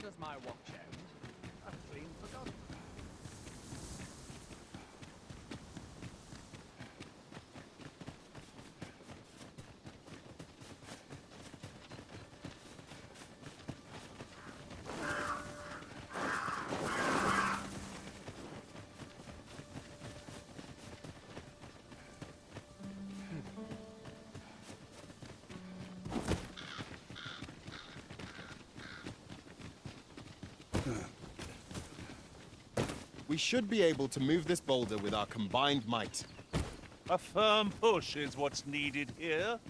does my watch end? I've clean forgotten. We should be able to move this boulder with our combined might. A firm push is what's needed here.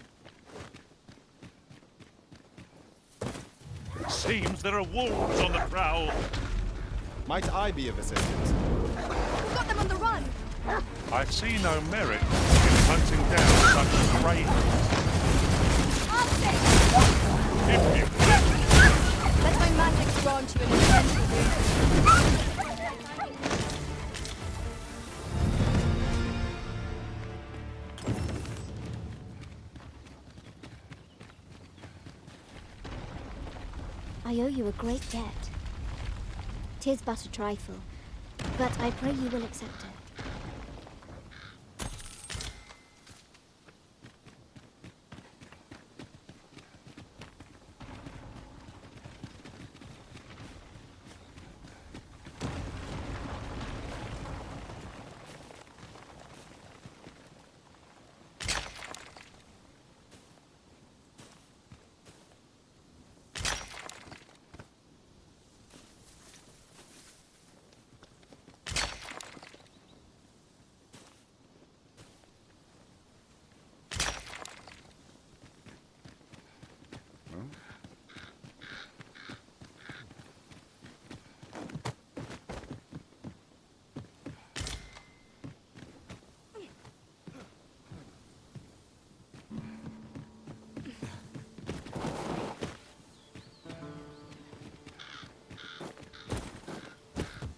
Seems there are wolves on the prowl. Might I be of assistance? We've got them on the run! I see no merit in hunting down such ravens. I'll take If you will. Let my magic grant you an essential reason. I owe you a great debt. 'Tis but a trifle, but I pray you will accept it.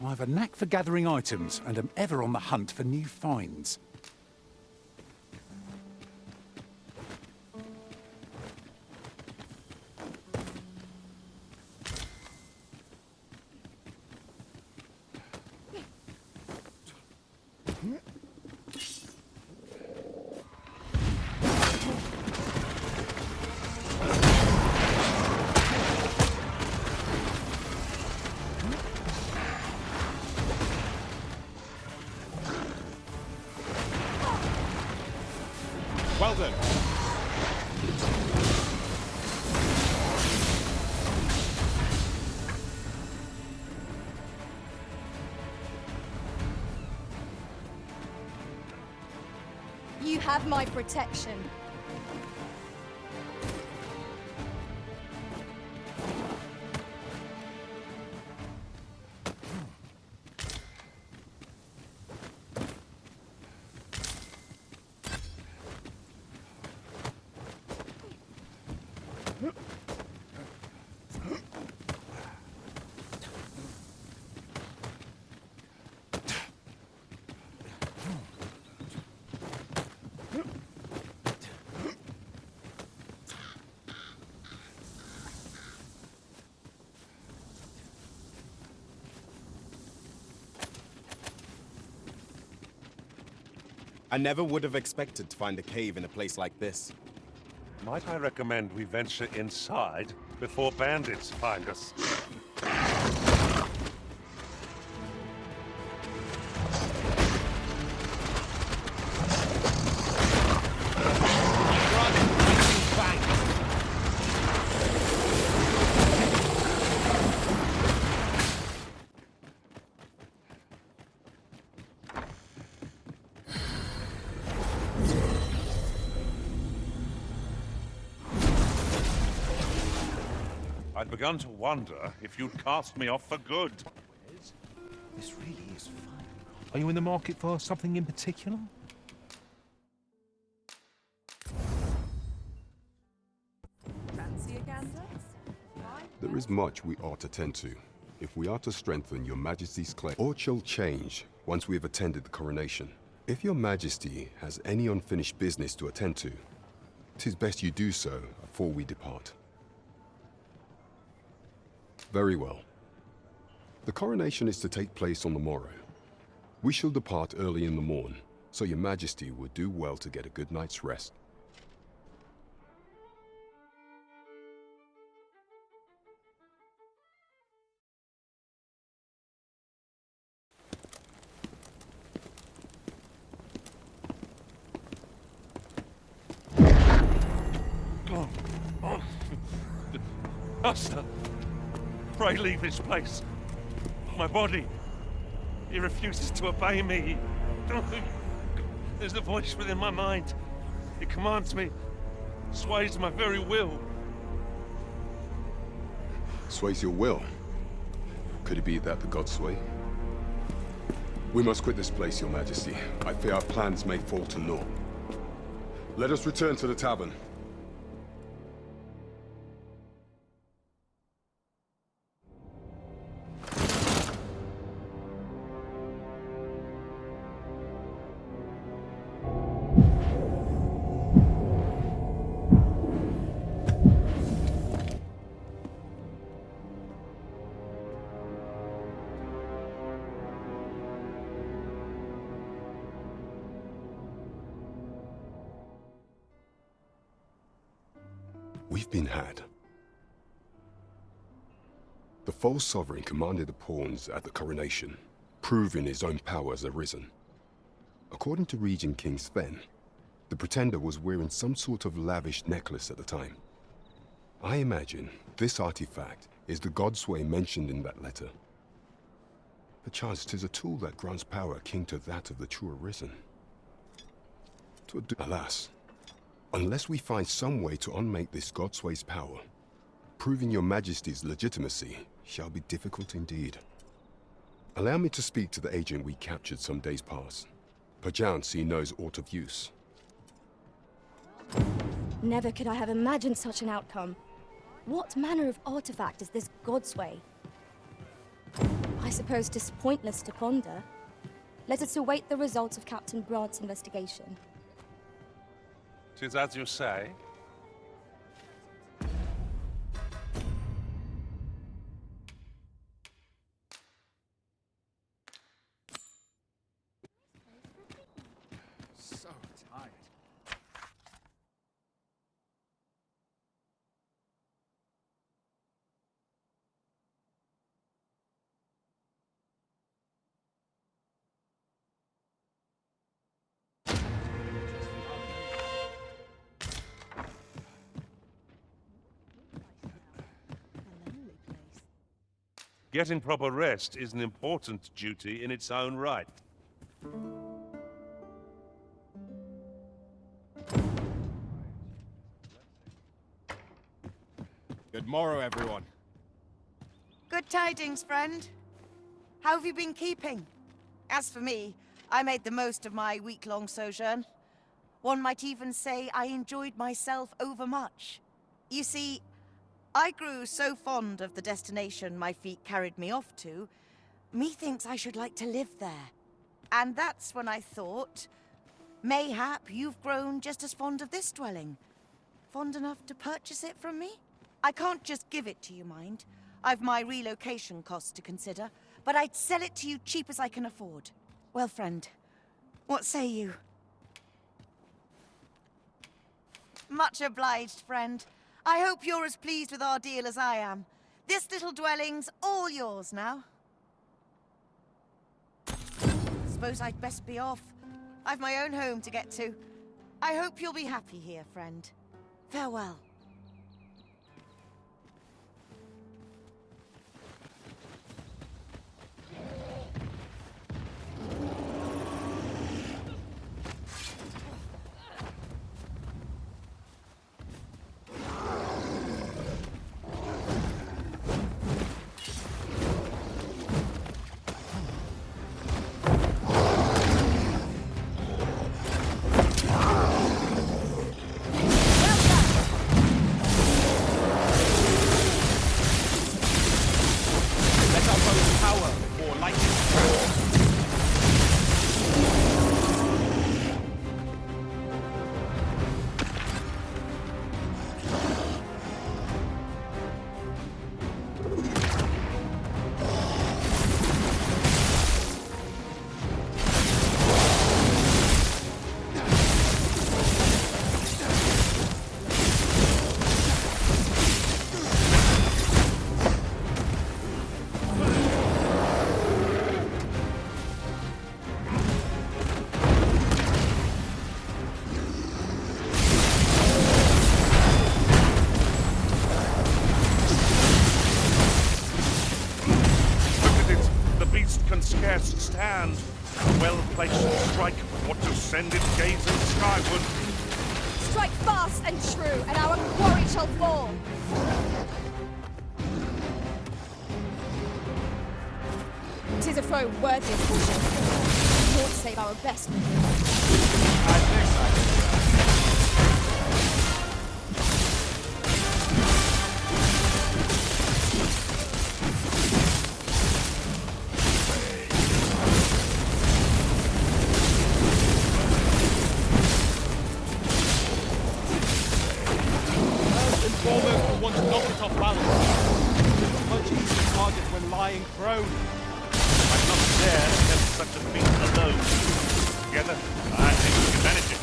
I have a knack for gathering items and am ever on the hunt for new finds. Well done. You have my protection. I never would have expected to find a cave in a place like this. Might I recommend we venture inside before bandits find us? I'd begun to wonder if you'd cast me off for good. This really is fun. Are you in the market for something in particular? Fancy a gander? There is much we ought to tend to, if we are to strengthen your Majesty's claim. Or shall change once we have attended the coronation. If your Majesty has any unfinished business to attend to, 'tis best you do so before we depart. Very well. The coronation is to take place on the morrow. We shall depart early in the morn, so your majesty would do well to get a good night's rest. Master, pray leave this place. My body, he refuses to obey me. There's a voice within my mind. It commands me, sways my very will. Sways your will? Could it be that the gods sway? We must quit this place, your majesty. I fear our plans may fall to naught. Let us return to the tavern. We've been had. The false sovereign commanded the pawns at the coronation, proving his own power as Arisen. According to Regent King Sven, the pretender was wearing some sort of lavish necklace at the time. I imagine this artifact is the Godsway mentioned in that letter. Perchance 'tis a tool that grants power akin to that of the true Arisen. Alas, unless we find some way to unmake this Godsway's power, proving your majesty's legitimacy shall be difficult indeed. Allow me to speak to the agent we captured some days past. Perchance he knows aught of use. Never could I have imagined such an outcome. What manner of artifact is this Godsway? I suppose 'tis pointless to ponder. Let us await the results of Captain Brant's investigation. 'Tis as you say. So tired. Getting proper rest is an important duty in its own right. Good morrow, everyone. Good tidings, friend. How have you been keeping? As for me, I made the most of my week-long sojourn. One might even say I enjoyed myself overmuch. You see, I grew so fond of the destination my feet carried me off to, methinks I should like to live there. And that's when I thought, mayhap you've grown just as fond of this dwelling. Fond enough to purchase it from me? I can't just give it to you, mind. I've my relocation costs to consider, but I'd sell it to you cheap as I can afford. Well, friend, what say you? Much obliged, friend. I hope you're as pleased with our deal as I am. This little dwelling's all yours now. Suppose I'd best be off. I've my own home to get to. I hope you'll be happy here, friend. Farewell. hand. A well-placed strike ought to send it gazing skyward. Strike fast and true, and our quarry shall fall. Tis a foe worthy of caution. Naught save our best. I think I can do that. Informers will want to knock it off balance. Much easier target when lying prone. I'm not there against such a feat alone. Together, I think we can manage it.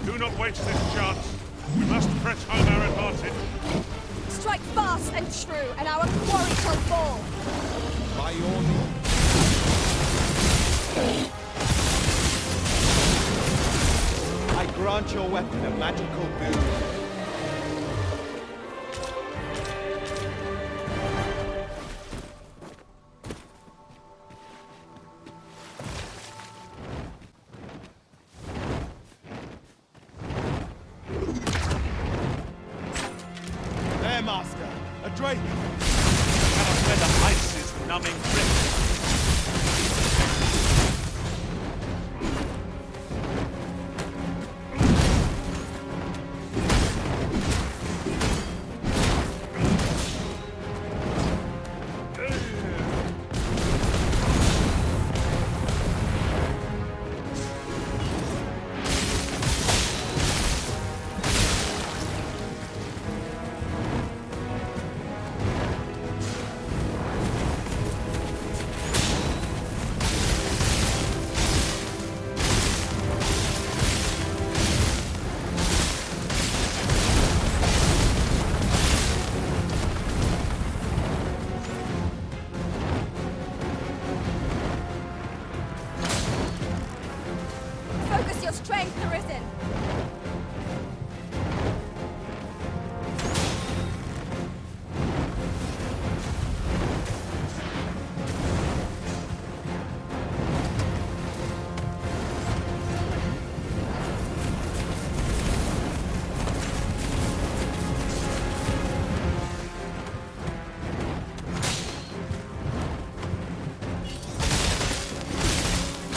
Do not waste this chance. We must press home our advantage. Strike fast and true, and our quarry shall fall. By your means. I grant your weapon a magical boon. There, Master. A drake. Cannot bear the ice's numbing grip. Focus your strength, Arisen.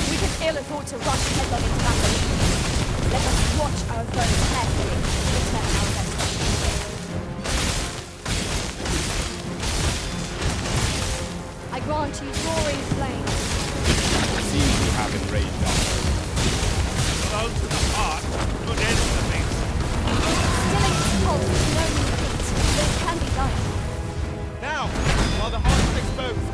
We can ill afford to rush headlong into battle. Let us watch our foes carefully and return our best. I grant you roaring flame. Seems you have enraged us. Blow to the heart, good end to things. Stilling its pulse is no mean feat, but it can be done. Now, while the heart is exposed.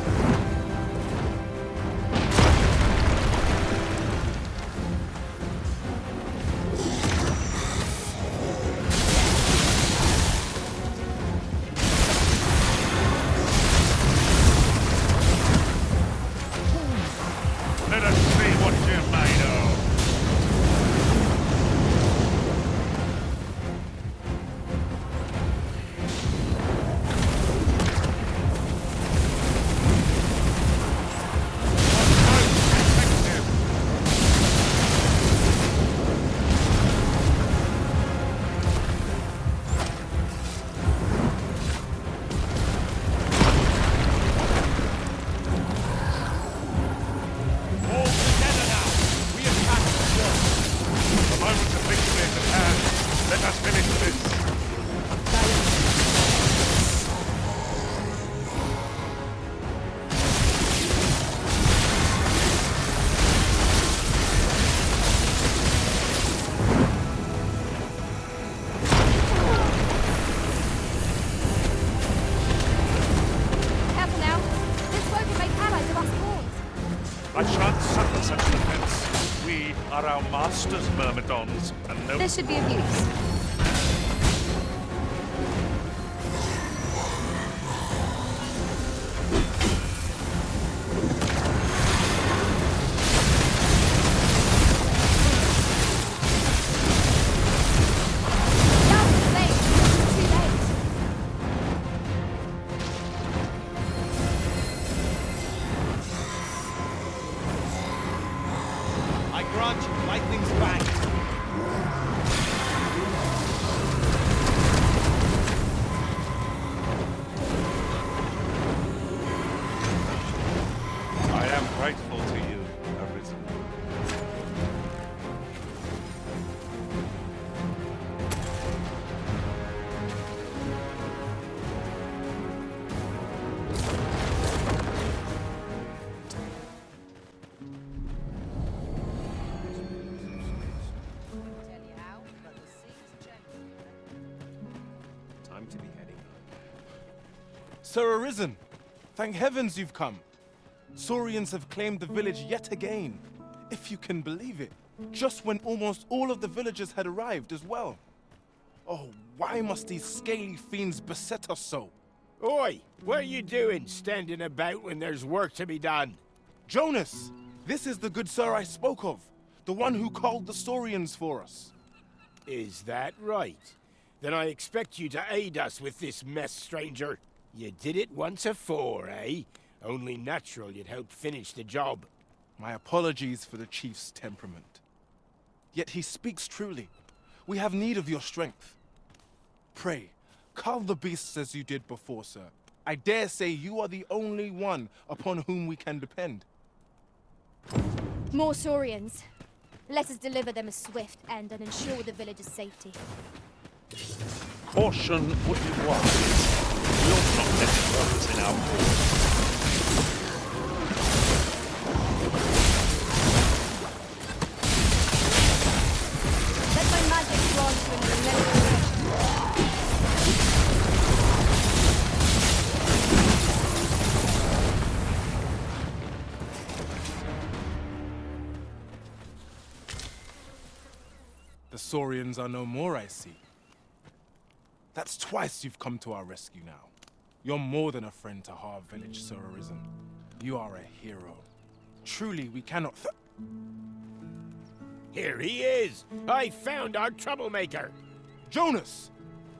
Let us see what you're made of. All together now. We attack the shore. The moment of victory is at hand. Let us finish this. Careful now. This foe can make allies of us pawns. I shan't suffer such defense. We are our master's myrmidons, and no... This should be of use. Down the flame. grudge and lightning's bang. I am grateful to you, Arisen. Time to be heading home. Sir Arisen, thank heavens you've come. Saurians have claimed the village yet again. If you can believe it. Just when almost all of the villagers had arrived as well. Oh, why must these scaly fiends beset us so? Oi! What are you doing, standing about when there's work to be done? Jonas! This is the good sir I spoke of. The one who called the Saurians for us. Is that right? Then I expect you to aid us with this mess, stranger. You did it once afore, eh? Only natural you'd help finish the job. My apologies for the chief's temperament. Yet he speaks truly. We have need of your strength. Pray, cull the beasts as you did before, sir. I dare say you are the only one upon whom we can depend. More Saurians. Let us deliver them a swift end and ensure the village's safety. Caution would be wise. We'll not let it work in our cause. Let my magic grant you an immense The Saurians are no more, I see. That's twice you've come to our rescue now. You're more than a friend to Harv Village, Sir Arisen. You are a hero. Truly, we cannot Here he is! I found our troublemaker! Jonas!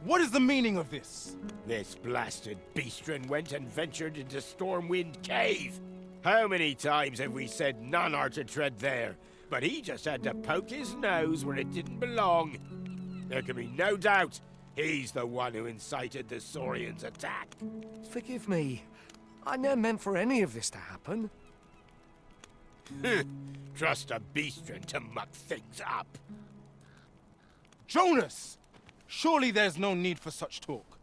What is the meaning of this? This blasted beastren went and ventured into Stormwind Cave. How many times have we said none are to tread there? But he just had to poke his nose where it didn't belong. There can be no doubt he's the one who incited the Saurians' attack. Forgive me. I never meant for any of this to happen. Trust a beastren to muck things up. Jonas! Surely there's no need for such talk.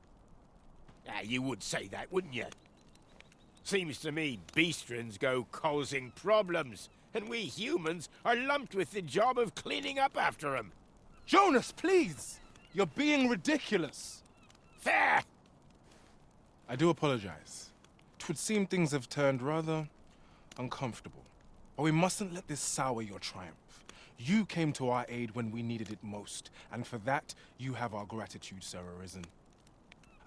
You would say that, wouldn't you? Seems to me beastrens go causing problems, and we humans are lumped with the job of cleaning up after them. Jonas, please! You're being ridiculous. Fair! I do apologize. 'Twould seem things have turned rather uncomfortable. But we mustn't let this sour your triumph. You came to our aid when we needed it most, and for that, you have our gratitude, Sir Arisen.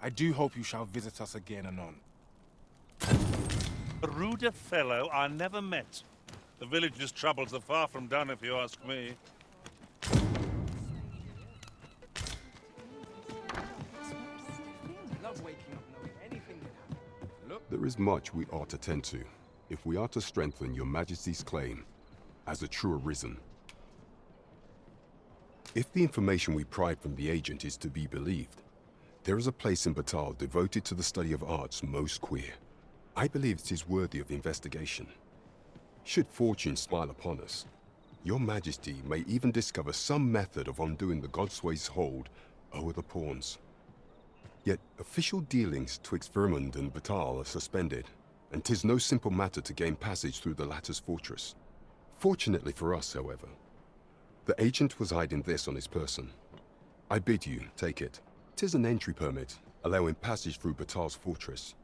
I do hope you shall visit us again anon. A ruder fellow I never met. The village's troubles are far from done, if you ask me. There is much we ought to tend to, if we are to strengthen your Majesty's claim as a true Arisen. If the information we pry from the agent is to be believed, there is a place in Batal devoted to the study of arts most queer. I believe it is worthy of investigation. Should fortune smile upon us, your Majesty may even discover some method of undoing the Godsway's hold over the pawns. Yet official dealings twixt Vermund and Batal are suspended, and 'tis no simple matter to gain passage through the latter's fortress. Fortunately for us, however, the agent was hiding this on his person. I bid you take it. 'Tis an entry permit, allowing passage through Batal's fortress.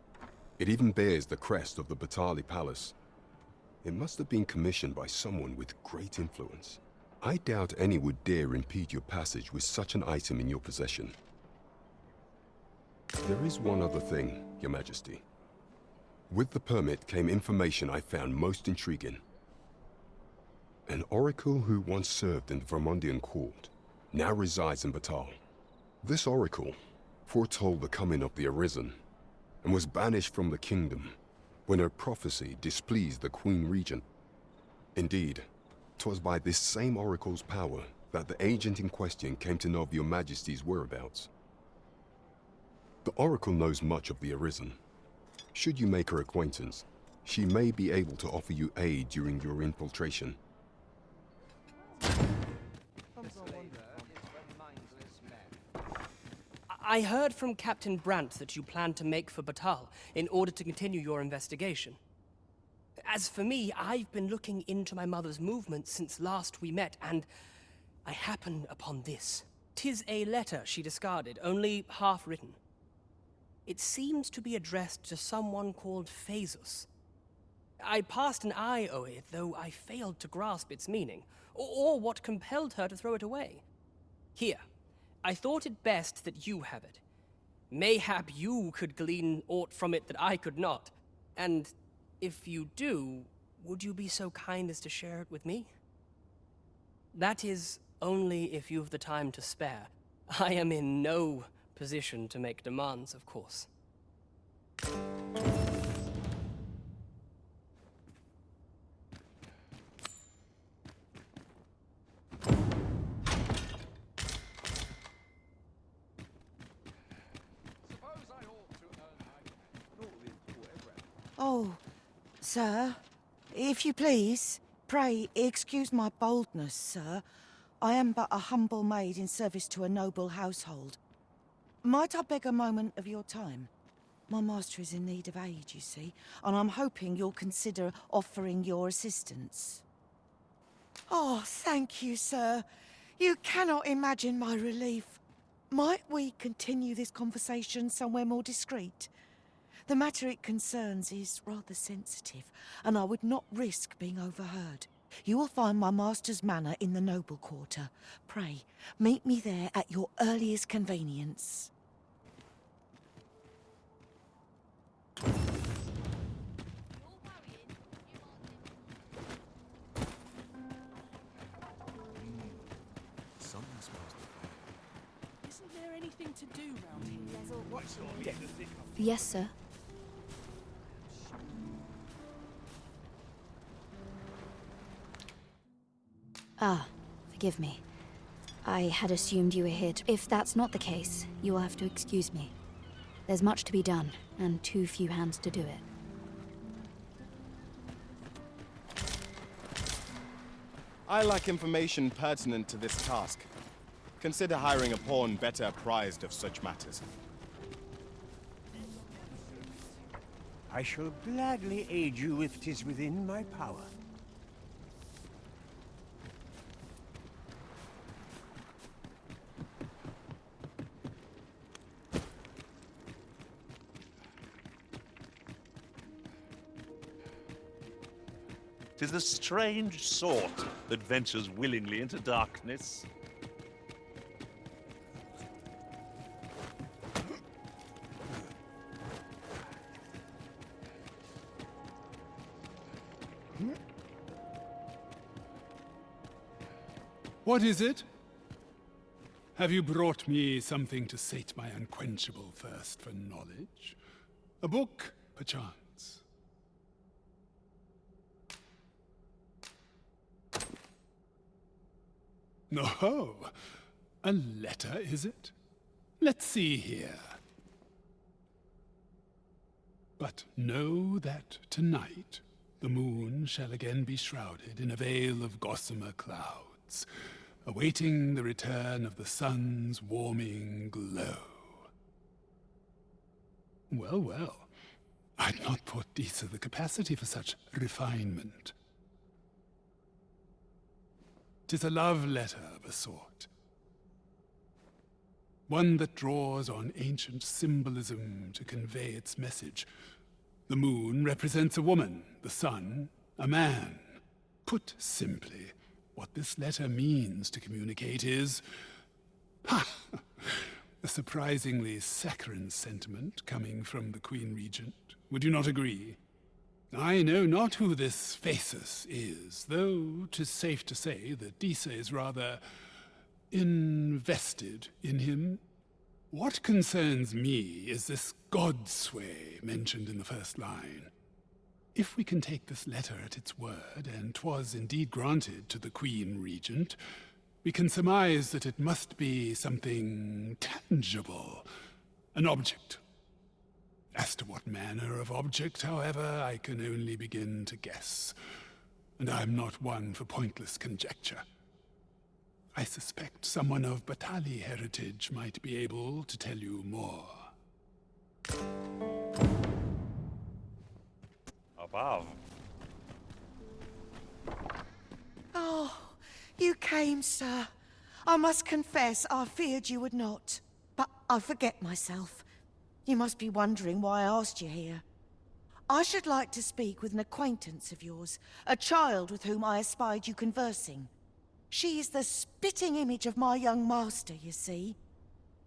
It even bears the crest of the Batali Palace. It must have been commissioned by someone with great influence. I doubt any would dare impede your passage with such an item in your possession. There is one other thing, Your Majesty. With the permit came information I found most intriguing. An oracle who once served in the Vermundian court now resides in Batal. This oracle foretold the coming of the Arisen and was banished from the kingdom when her prophecy displeased the Queen Regent. Indeed, 'Twas by this same oracle's power that the agent in question came to know of your majesty's whereabouts. The oracle knows much of the Arisen. Should you make her acquaintance, she may be able to offer you aid during your infiltration. I heard from Captain Brandt that you plan to make for Batal in order to continue your investigation. As for me, I've been looking into my mother's movements since last we met, and I happen upon this. 'Tis a letter she discarded, only half written. It seems to be addressed to someone called Phaesus. I passed an eye o'er it, though I failed to grasp its meaning, or what compelled her to throw it away. Here, I thought it best that you have it. Mayhap you could glean aught from it that I could not. And if you do, would you be so kind as to share it with me? That is only if you've the time to spare. I am in no position to make demands, of course. Oh, sir, if you please, pray excuse my boldness, sir. I am but a humble maid in service to a noble household. Might I beg a moment of your time? My master is in need of aid, you see, and I'm hoping you'll consider offering your assistance. Oh, thank you, sir. You cannot imagine my relief. Might we continue this conversation somewhere more discreet? The matter it concerns is rather sensitive, and I would not risk being overheard. You will find my master's manor in the noble quarter. Pray, meet me there at your earliest convenience. Isn't there anything to do round here? Yes, sir. Ah, forgive me. I had assumed you were here. If that's not the case, you will have to excuse me. There's much to be done, and too few hands to do it. I lack information pertinent to this task. Consider hiring a pawn better apprised of such matters. I shall gladly aid you if 'tis within my power. Tis the strange sort that ventures willingly into darkness. What is it? Have you brought me something to sate my unquenchable thirst for knowledge? A book, perchance? Oh, a letter, is it? Let's see here. But know that tonight the moon shall again be shrouded in a veil of gossamer clouds, awaiting the return of the sun's warming glow. Well, well, I'd not thought Disa the capacity for such refinement. 'Tis a love letter of a sort. One that draws on ancient symbolism to convey its message. The moon represents a woman, the sun, a man. Put simply, what this letter means to communicate is... Ha! A surprisingly saccharine sentiment coming from the Queen Regent. Would you not agree? I know not who this Phaesus is, though 'tis safe to say that Disa is rather invested in him. What concerns me is this godsway mentioned in the first line. if we can take this letter at its word, and 'twas indeed granted to the Queen Regent, we can surmise that it must be something tangible, an object. As to what manner of object, however, I can only begin to guess, and I'm not one for pointless conjecture. I suspect someone of Batali heritage might be able to tell you more. Above. Oh, you came, sir. I must confess, I feared you would not. But I forget myself. You must be wondering why I asked you here. I should like to speak with an acquaintance of yours, a child with whom I espied you conversing. She is the spitting image of my young master, you see.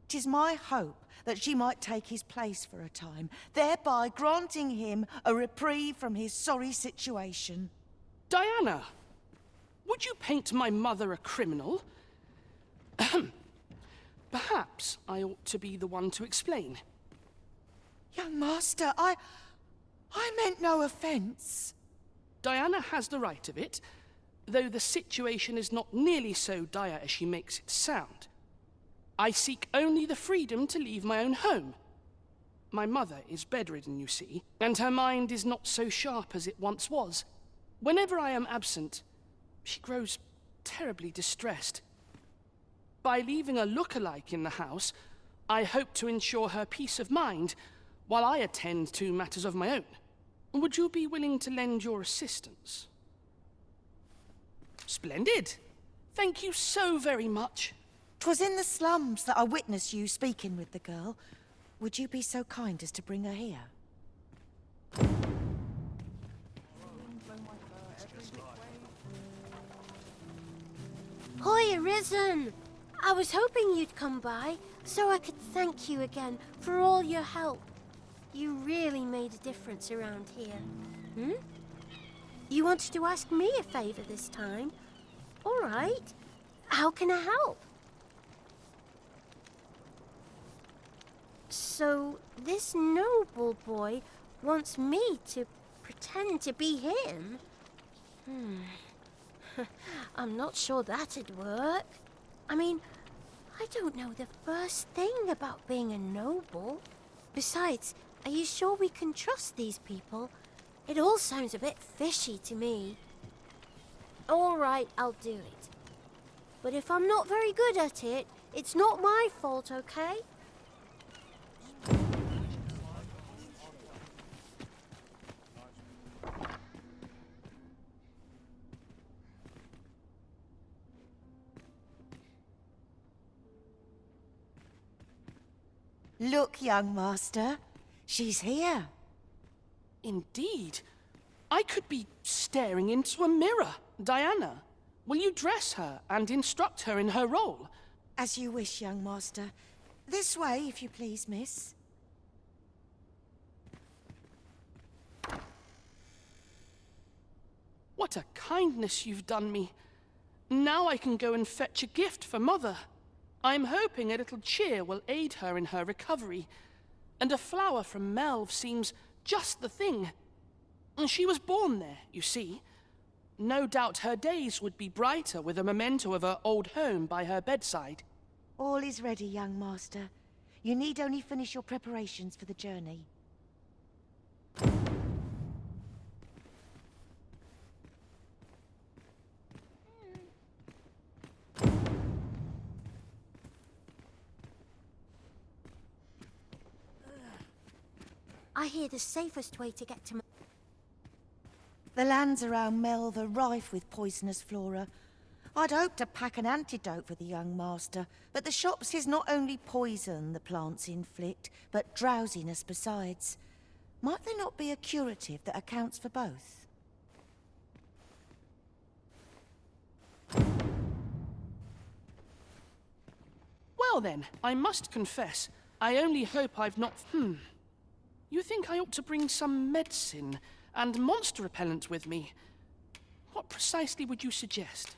'Tis my hope that she might take his place for a time, thereby granting him a reprieve from his sorry situation. Diana, would you paint my mother a criminal? Perhaps I ought to be the one to explain. Young master, I meant no offense. Diana has the right of it, though the situation is not nearly so dire as she makes it sound. I seek only the freedom to leave my own home. My mother is bedridden, you see, and her mind is not so sharp as it once was. Whenever I am absent, she grows terribly distressed. By leaving a look-alike in the house, I hope to ensure her peace of mind while I attend to matters of my own. Would you be willing to lend your assistance? Splendid. Thank you so very much. 'Twas in the slums that I witnessed you speaking with the girl. Would you be so kind as to bring her here? Hi, Arisen! I was hoping you'd come by, so I could thank you again for all your help. You really made a difference around here. You wanted to ask me a favor this time? All right. How can I help? So, this noble boy wants me to pretend to be him? I'm not sure that'd work. I mean, I don't know the first thing about being a noble. Besides, are you sure we can trust these people? It all sounds a bit fishy to me. All right, I'll do it. But if I'm not very good at it, it's not my fault, okay? Look, young master. She's here. Indeed. I could be staring into a mirror. Diana, will you dress her and instruct her in her role? As you wish, young master. This way, if you please, miss. What a kindness you've done me. Now I can go and fetch a gift for Mother. I'm hoping a little cheer will aid her in her recovery. And a flower from Melve seems just the thing. She was born there, you see. No doubt her days would be brighter with a memento of her old home by her bedside. All is ready, young master. You need only finish your preparations for the journey. I hear the safest way to get to... The lands around Melve are rife with poisonous flora. I'd hoped to pack an antidote for the young master, but the shops says not only poison the plants inflict, but drowsiness besides. Might there not be a curative that accounts for both? Well then, I must confess, I only hope I've not... You think I ought to bring some medicine and monster repellent with me? What precisely would you suggest?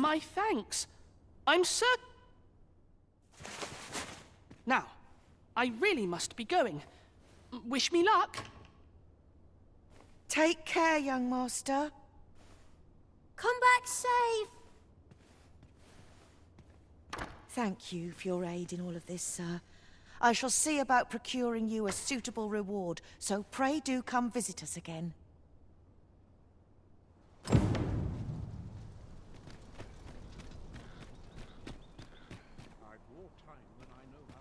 My thanks. I'm certain. Now, I really must be going. Wish me luck. Take care, young master. Come back safe. Thank you for your aid in all of this, sir. I shall see about procuring you a suitable reward, so pray do come visit us again. I've more time than I know how